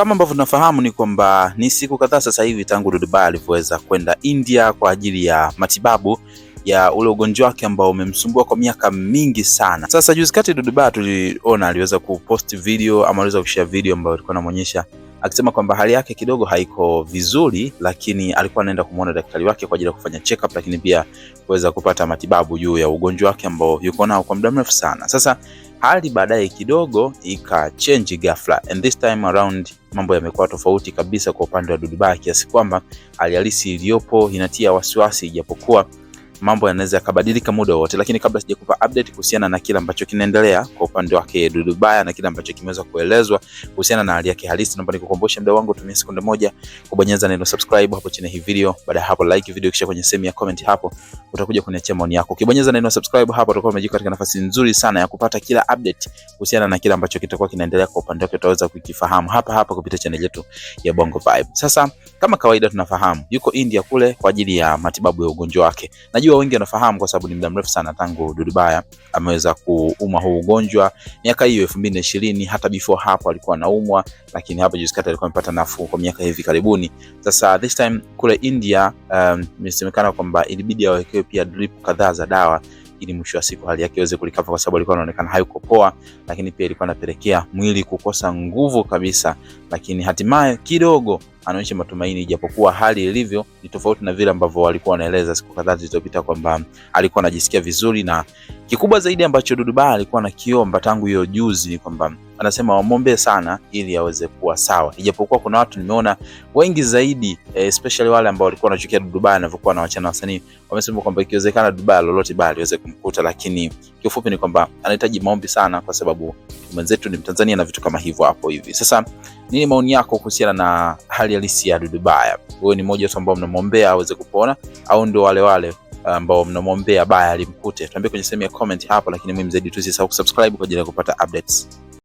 kama ambavyo tunafahamu ni kwamba ni siku kadhaa sasa hivi tangu Dudu Baya alivyoweza kwenda India kwa ajili ya matibabu ya ule ugonjwa wake ambao umemsumbua kwa miaka mingi sana. Sasa juzi kati Dudu Baya tuliona aliweza kupost video ama aliweza kushare video ambayo ilikuwa inaonyesha akisema kwamba hali yake kidogo haiko vizuri, lakini alikuwa anaenda kumuona daktari wake kwa ajili ya kufanya check up, lakini pia kuweza kupata matibabu juu ya ugonjwa wake ambao yuko nao kwa muda mrefu sana. Sasa hali baadaye kidogo change ghafla, and this time around mambo yamekuwa tofauti kabisa kwa upande wa Dudu Baya, kiasi kwamba hali halisi iliyopo inatia wasiwasi, ijapokuwa mambo yanaweza yakabadilika muda wote. Lakini kabla sijakupa update kuhusiana na kile ambacho kinaendelea kwa upande wake Dudu Baya na kile ambacho kimeweza kuelezwa kuhusiana na hali yake halisi, naomba nikukumbushe mdau wangu, tumia sekunde moja kubonyeza neno subscribe hapo chini ya hii video. Baada ya hapo like video, kisha kwenye sehemu ya comment hapo utakuja kuniachia maoni yako. Ukibonyeza neno subscribe hapo utakuwa umejika katika nafasi nzuri sana ya kupata kila update kuhusiana na kile ambacho kitakuwa kinaendelea kwa upande wake, utaweza kukifahamu hapa kupitia channel yetu ya Bongo Vibe. Sasa kama kawaida tunafahamu yuko India kule kwa ajili ya matibabu ya ugonjwa wake. Najua wengi wanafahamu kwa sababu ni muda mrefu sana tangu Dudu Baya ameweza kuumwa huu ugonjwa. Miaka hiyo 2020, hata before hapo alikuwa anaumwa, lakini hapa juzi kati alikuwa amepata nafuu kwa miaka hivi karibuni. Sasa this time kule India imesemekana kwamba ilibidi awekewe pia drip kadhaa za dawa ili mwisho wa siku hali yake iweze kulikava, kwa sababu alikuwa anaonekana hayuko poa, lakini pia ilikuwa inapelekea mwili kukosa nguvu kabisa. Lakini hatimaye kidogo anaonyesha matumaini, japokuwa hali ilivyo ni tofauti na vile ambavyo walikuwa wanaeleza siku kadhaa zilizopita kwamba alikuwa anajisikia vizuri. Na kikubwa zaidi ambacho Dudu Baya alikuwa anakiomba tangu hiyo juzi ni kwamba anasema wamwombee sana ili aweze kuwa sawa, ijapokuwa kuna watu nimeona wengi zaidi especially wale ambao walikuwa wanachukia Dudu Baya anavyokuwa na wachana wasanii, wamesema kwamba ikiwezekana Dudu Baya lolote baya liweze kumkuta. Lakini kiufupi ni kwamba anahitaji maombi sana, kwa sababu mwenzetu ni Mtanzania na vitu kama hivyo hapo hivi. Sasa nini maoni yako kuhusiana na hali halisi ya Dudu Baya? Wewe ni mmoja tu ambao mnamwombea aweze kupona, au ndio wale ambao mnamwombea baya alimkute? Tuambie kwenye sehemu ya comment hapo, lakini muhimu zaidi tusisahau kusubscribe kwa ajili ya kupata updates.